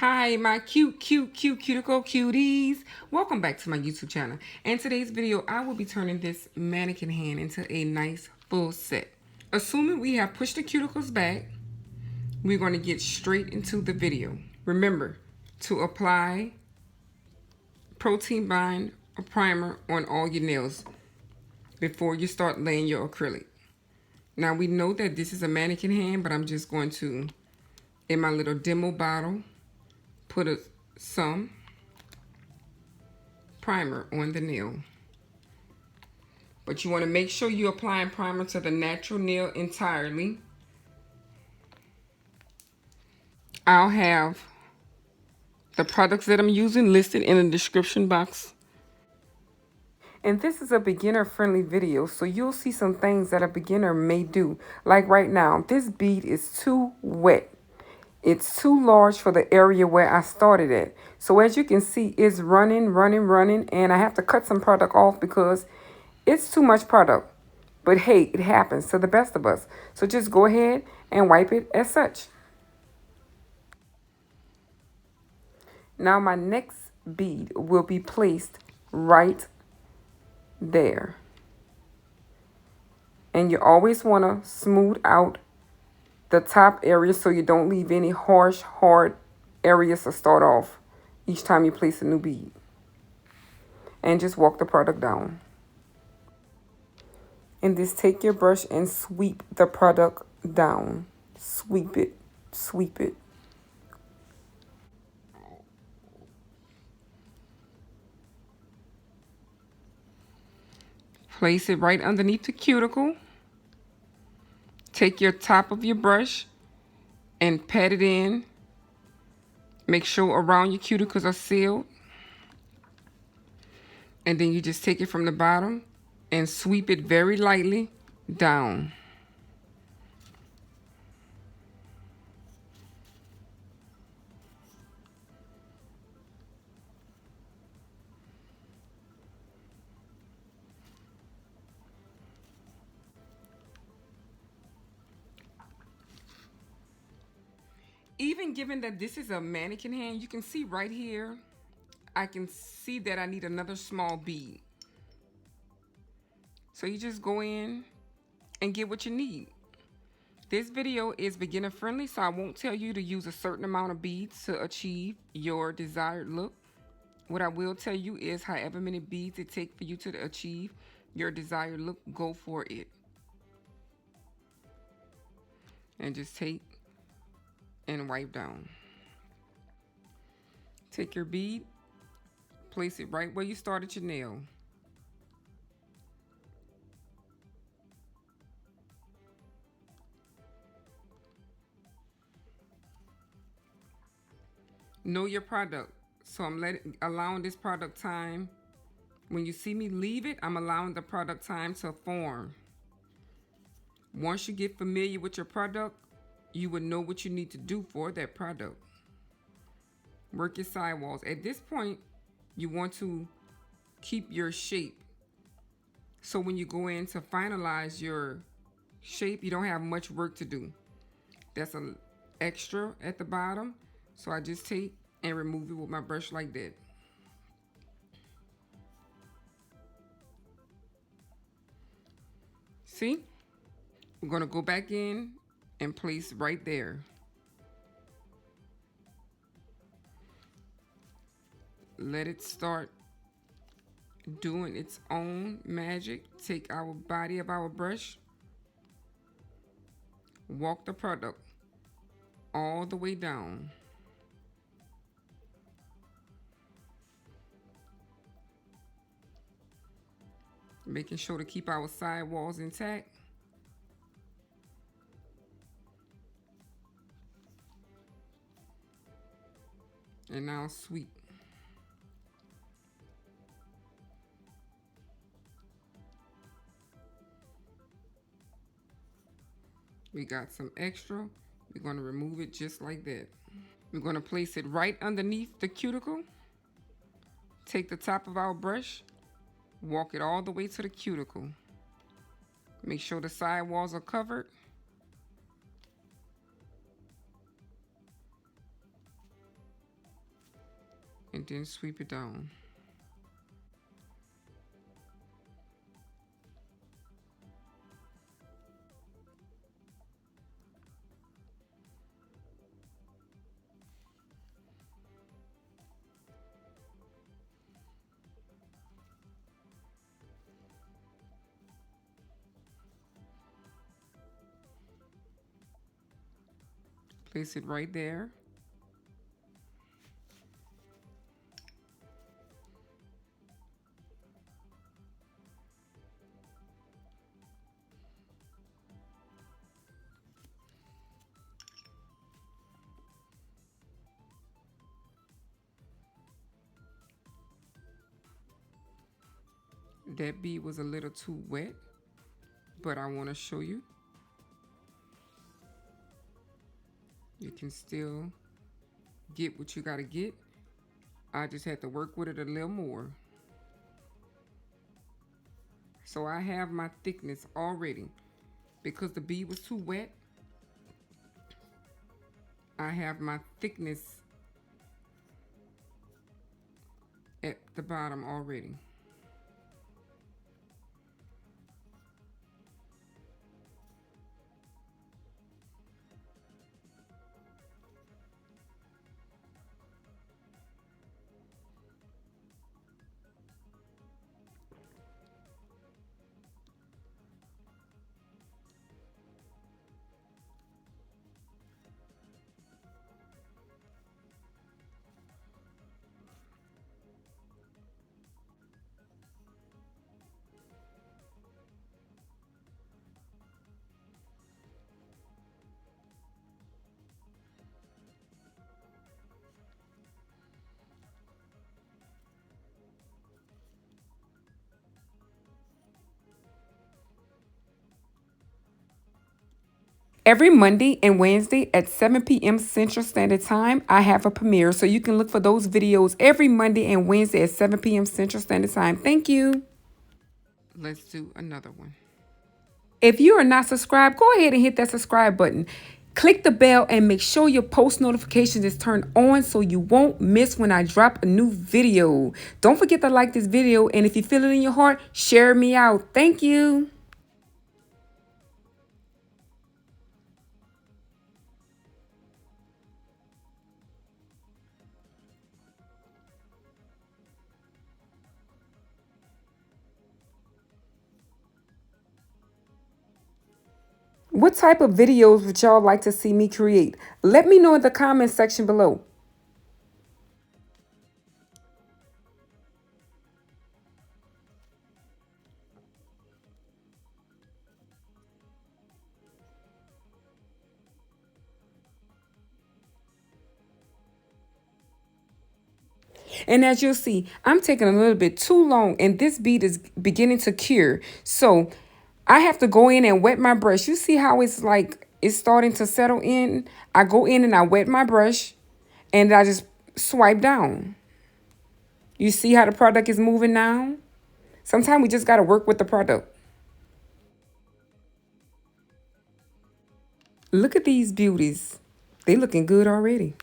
Hi, my cuticle cuties. Welcome back to my YouTube channel. In today's video, I will be turning this mannequin hand into a nice full set. Assuming we have pushed the cuticles back, we're going to get straight into the video. Remember to apply protein bind or primer on all your nails before you start laying your acrylic. Now we know that this is a mannequin hand, but I'm just going to, in my little demo bottle, put some primer on the nail. But you want to make sure you're applying primer to the natural nail entirely. I'll have the products that I'm using listed in the description box. And this is a beginner friendly video, so you'll see some things that a beginner may do. Like right now, this bead is too wet. It's too large for the area where I started at. So as you can see, it's running, and I have to cut some product off because it's too much product. But hey, it happens to the best of us. So just go ahead and wipe it as such. Now my next bead will be placed right there. And you always want to smooth out the top area so you don't leave any harsh, hard areas to start off each time you place a new bead. And just walk the product down. And just take your brush and sweep the product down. Sweep it, sweep it. Place it right underneath the cuticle. Take your top of your brush and pat it in. Make sure around your cuticles are sealed. And then you just take it from the bottom and sweep it very lightly down. Even given that this is a mannequin hand, you can see right here, I can see that I need another small bead. So you just go in and get what you need. This video is beginner friendly, so I won't tell you to use a certain amount of beads to achieve your desired look. What I will tell you is however many beads it takes for you to achieve your desired look, go for it. And just take and wipe down. Take your bead, place it right where you started your nail. Know your product. So I'm allowing this product time. When you see me leave it, I'm allowing the product time to form. Once you get familiar with your product, you would know what you need to do for that product. Work your sidewalls. At this point, you want to keep your shape. So when you go in to finalize your shape, you don't have much work to do. That's an extra at the bottom. So I just take and remove it with my brush like that. See? We're going to go back in and place right there. Let it start doing its own magic. Take our body of our brush, walk the product all the way down. Making sure to keep our sidewalls intact. And now sweep. We got some extra. We're going to remove it just like that. We're going to place it right underneath the cuticle. Take the top of our brush, walk it all the way to the cuticle. Make sure the sidewalls are covered. and then sweep it down. Place it right there. That bead was a little too wet, but I want to show you. You can still get what you got to get. I just had to work with it a little more. So I have my thickness already. Because the bead was too wet, I have my thickness at the bottom already. Every Monday and Wednesday at 7 p.m. Central Standard Time, I have a premiere. So you can look for those videos every Monday and Wednesday at 7 p.m. Central Standard Time. Thank you. Let's do another one. If you are not subscribed, go ahead and hit that subscribe button. Click the bell and make sure your post notifications is turned on so you won't miss when I drop a new video. Don't forget to like this video, and if you feel it in your heart, share me out. Thank you. What type of videos would y'all like to see me create? Let me know in the comment section below. And as you'll see, I'm taking a little bit too long and this bead is beginning to cure. So I have to go in and wet my brush. You see how it's like, it's starting to settle in? I go in and I wet my brush and I just swipe down. You see how the product is moving now? Sometimes we just got to work with the product. Look at these beauties. They looking good already.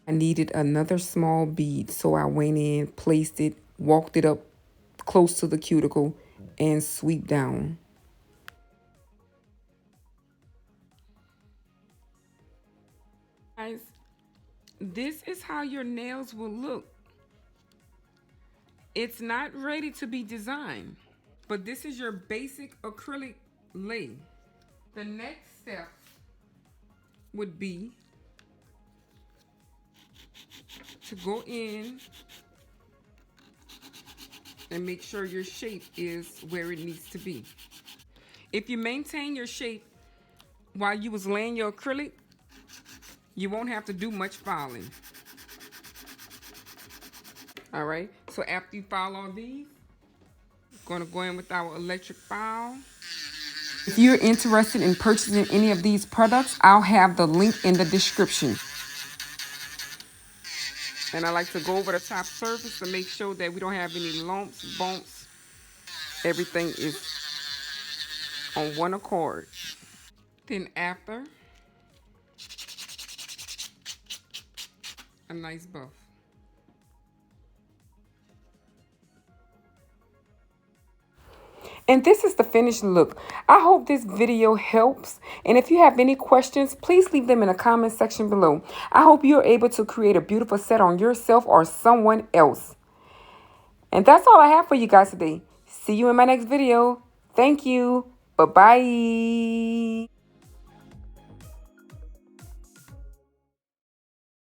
I needed another small bead, so I went in, placed it, walked it up close to the cuticle, and sweep down. Guys, this is how your nails will look. It's not ready to be designed, but this is your basic acrylic lay. The next step would be to go in and make sure your shape is where it needs to be. If you maintain your shape while you was laying your acrylic, you won't have to do much filing. All right, so after you file all these, going to go in with our electric file. If you're interested in purchasing any of these products, I'll have the link in the description. And I like to go over the top surface to make sure that we don't have any lumps, bumps. Everything is on one accord. Then after, a nice buff. And this is the finished look. I hope this video helps. And if you have any questions, please leave them in the comment section below. I hope you're able to create a beautiful set on yourself or someone else. And that's all I have for you guys today. See you in my next video. Thank you. Bye-bye.